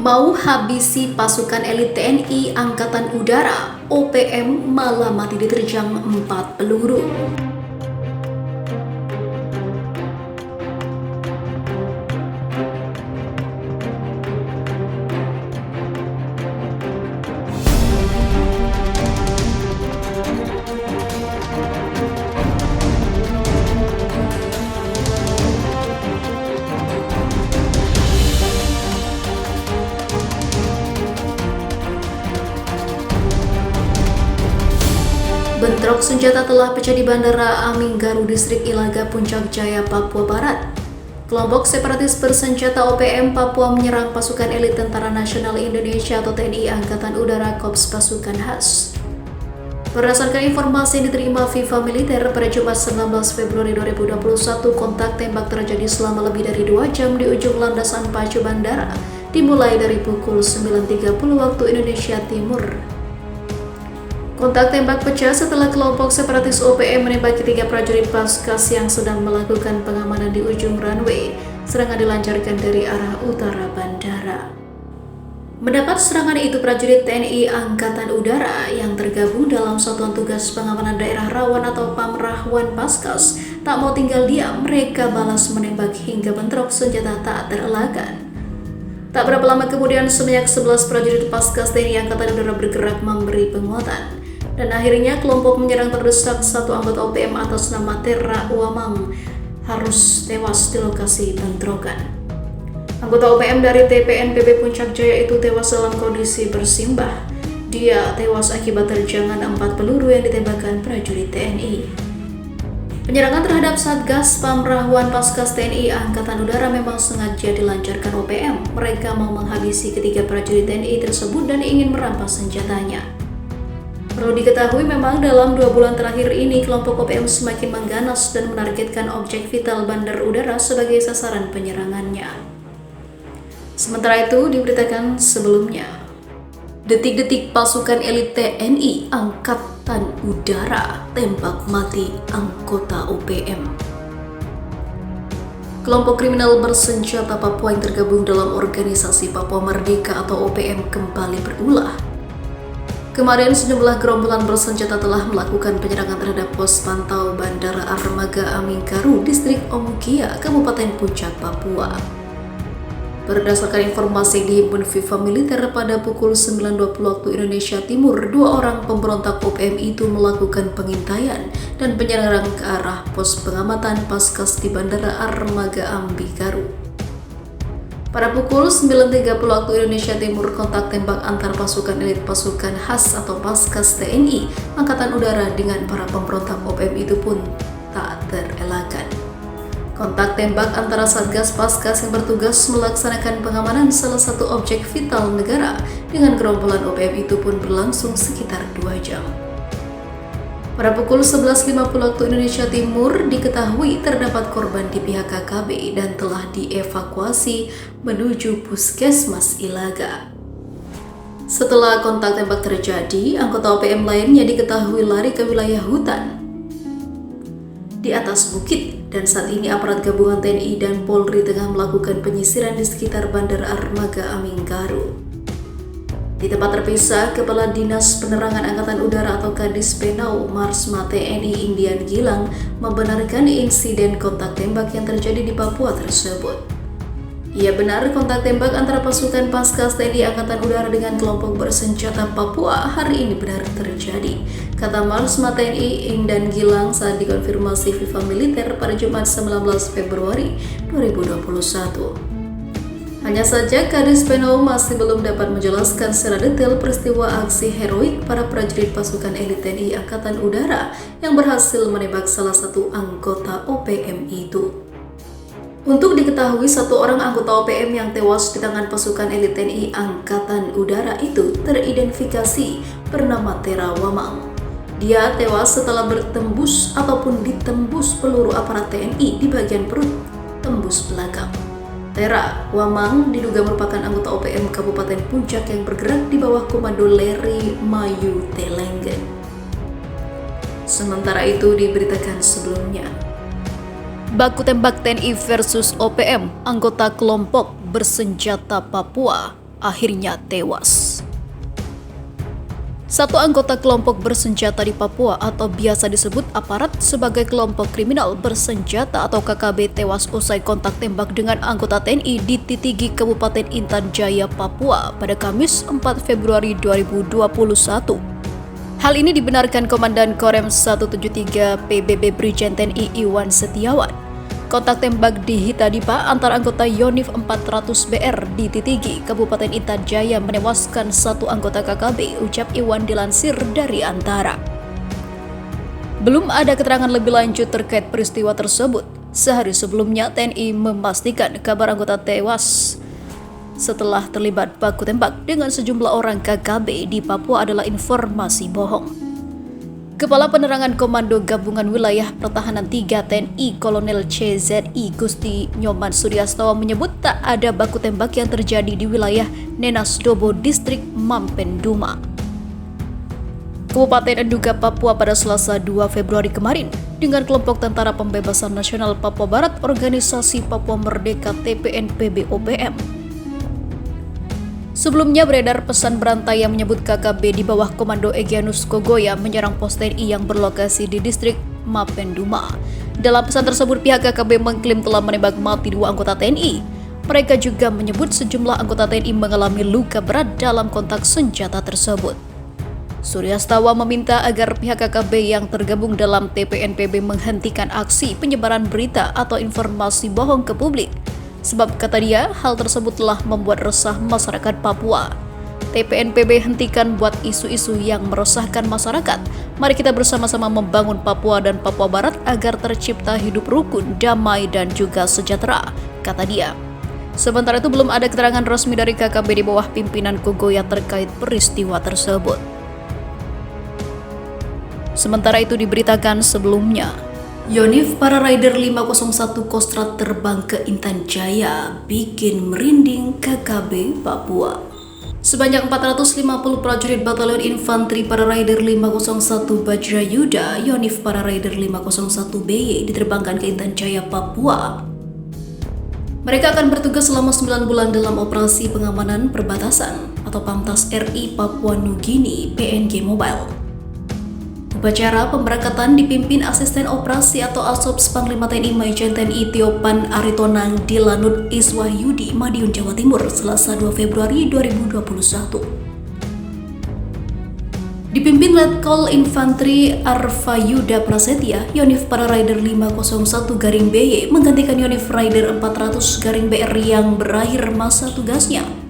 Mau habisi pasukan elit TNI Angkatan Udara, OPM malah mati diterjang 4 peluru. Bentrok senjata telah pecah di Bandara Aminggaru, Distrik Ilaga, Puncak Jaya, Papua Barat. Kelompok separatis bersenjata OPM Papua menyerang pasukan elit Tentara Nasional Indonesia atau TNI Angkatan Udara Korps Pasukan Khas. Berdasarkan informasi yang diterima Viva Militer pada Jumat 19 Februari 2021, kontak tembak terjadi selama lebih dari 2 jam di ujung landasan pacu bandara, dimulai dari pukul 9.30 waktu Indonesia Timur. Kontak tembak pecah setelah kelompok separatis OPM menembaki 3 prajurit Paskas yang sedang melakukan pengamanan di ujung runway. Serangan dilancarkan dari arah utara bandara. Mendapat serangan itu, prajurit TNI Angkatan Udara yang tergabung dalam Satuan Tugas Pengamanan Daerah Rawan atau Pamrahwan Paskas tak mau tinggal diam. Mereka balas menembak hingga bentrok senjata tak terelakkan. Tak berapa lama kemudian, sebanyak 11 prajurit Paskas TNI Angkatan Udara bergerak memberi penguatan. Dan akhirnya kelompok menyerang terdesak. Satu anggota OPM atas nama Tera Wamang harus tewas di lokasi bentrokan. Anggota OPM dari TPNPB Puncak Jaya itu tewas dalam kondisi bersimbah. Dia tewas akibat terjangan 4 peluru yang ditembakkan prajurit TNI. Penyerangan terhadap Satgas Pamrahwan Paskas TNI Angkatan Udara memang sengaja dilancarkan OPM. Mereka mau menghabisi ketiga prajurit TNI tersebut dan ingin merampas senjatanya. Perlu diketahui memang dalam 2 bulan terakhir ini kelompok OPM semakin mengganas dan menargetkan objek vital bandar udara sebagai sasaran penyerangannya. Sementara itu diberitakan sebelumnya, detik-detik pasukan elit TNI Angkatan Udara tembak mati anggota OPM. Kelompok kriminal bersenjata Papua yang tergabung dalam organisasi Papua Merdeka atau OPM kembali berulah. Kemarin sejumlah gerombolan bersenjata telah melakukan penyerangan terhadap pos pantau Bandara Armada Aminggaru, Distrik Omukia, Kabupaten Puncak, Papua. Berdasarkan informasi yang dihimpun Viva Militer pada pukul 9.20 waktu Indonesia Timur, 2 orang pemberontak OPM itu melakukan pengintaian dan penyerangan ke arah pos pengamatan Paskas di Bandara Armada Aminggaru. Pada pukul 9.30 waktu Indonesia Timur, kontak tembak antar pasukan elit pasukan khas atau Paskas TNI Angkatan Udara dengan para pemberontak OPM itu pun tak terelakkan. Kontak tembak antara Satgas Paskas yang bertugas melaksanakan pengamanan salah satu objek vital negara dengan gerombolan OPM itu pun berlangsung sekitar 2 jam. Pada pukul 11.50 waktu Indonesia Timur diketahui terdapat korban di pihak KKB dan telah dievakuasi menuju Puskesmas Ilaga. Setelah kontak tembak terjadi, anggota OPM lainnya diketahui lari ke wilayah hutan di atas bukit, dan saat ini aparat gabungan TNI dan Polri tengah melakukan penyisiran di sekitar Bandara Armada Aminggaru. Di tempat terpisah, Kepala Dinas Penerangan Angkatan Udara atau Kadis Penau Marsma TNI Indian Gilang membenarkan insiden kontak tembak yang terjadi di Papua tersebut. Ia benar kontak tembak antara pasukan Paskas TNI Angkatan Udara dengan kelompok bersenjata Papua hari ini benar terjadi, kata Marsma TNI Indian Gilang saat dikonfirmasi Viva Militer pada Jumat 19 Februari 2021. Hanya saja Kadis Penau masih belum dapat menjelaskan secara detail peristiwa aksi heroik para prajurit pasukan elit TNI Angkatan Udara yang berhasil menembak salah satu anggota OPM itu. Untuk diketahui, 1 orang anggota OPM yang tewas di tangan pasukan elit TNI Angkatan Udara itu teridentifikasi bernama Tera Wamang. Dia tewas setelah bertembus ataupun ditembus peluru aparat TNI di bagian perut tembus belakang. Tera Wamang diduga merupakan anggota OPM Kabupaten Puncak yang bergerak di bawah komando Leri Mayu Telenggen. Sementara itu diberitakan sebelumnya, baku tembak TNI versus OPM, anggota kelompok bersenjata Papua akhirnya tewas. Satu anggota kelompok bersenjata di Papua atau biasa disebut aparat sebagai kelompok kriminal bersenjata atau KKB tewas usai kontak tembak dengan anggota TNI di Titigi, Kabupaten Intan Jaya, Papua pada Kamis 4 Februari 2021. Hal ini dibenarkan Komandan Korem 173 PBB Brigjen TNI Iwan Setiawan. Kontak tembak di Hitadipa antara anggota Yonif 400 BR di Titigi, Kabupaten Intan Jaya menewaskan satu anggota KKB, ucap Iwan dilansir dari Antara. Belum ada keterangan lebih lanjut terkait peristiwa tersebut. Sehari sebelumnya TNI memastikan kabar anggota tewas setelah terlibat baku tembak dengan sejumlah orang KKB di Papua adalah informasi bohong. Kepala Penerangan Komando Gabungan Wilayah Pertahanan 3 TNI Kolonel CZI Gusti Nyoman Suryastowa menyebut tak ada baku tembak yang terjadi di wilayah Nenasdobo, Distrik Mampenduma, Kabupaten Enduga, Papua pada Selasa 2 Februari kemarin dengan kelompok Tentara Pembebasan Nasional Papua Barat Organisasi Papua Merdeka TPNPB OPM. Sebelumnya beredar pesan berantai yang menyebut KKB di bawah Komando Egyanus Kogoya menyerang pos TNI yang berlokasi di distrik Mapenduma. Dalam pesan tersebut, pihak KKB mengklaim telah menembak mati 2 anggota TNI. Mereka juga menyebut sejumlah anggota TNI mengalami luka berat dalam kontak senjata tersebut. Suryastowa meminta agar pihak KKB yang tergabung dalam TPNPB menghentikan aksi penyebaran berita atau informasi bohong ke publik. Sebab kata dia, hal tersebut telah membuat resah masyarakat Papua. TPNPB hentikan buat isu-isu yang meresahkan masyarakat. Mari kita bersama-sama membangun Papua dan Papua Barat agar tercipta hidup rukun, damai, dan juga sejahtera, kata dia. Sementara itu belum ada keterangan resmi dari KKB di bawah pimpinan Kogoya terkait peristiwa tersebut. Sementara itu diberitakan sebelumnya, Yonif para Rider 501 Kostrad terbang ke Intan Jaya bikin merinding KKB Papua. Sebanyak 450 prajurit Batalion Infanteri para Rider 501 Bajrayuda Yonif para Rider 501 BY diterbangkan ke Intan Jaya, Papua. Mereka akan bertugas selama 9 bulan dalam operasi pengamanan perbatasan atau PAMTAS RI Papua Nugini PNG Mobile. Upacara pemberangkatan dipimpin Asisten Operasi atau Asops Panglima TNI Majen TNI Tiopan Aritonang di Lanut Iswahyudi, Madiun, Jawa Timur, Selasa 2 Februari 2021. Dipimpin Letkol Infanteri Arfayuda Prasetya, Yonif para Rider 501 BY menggantikan Yonif Rider 400 BR yang berakhir masa tugasnya.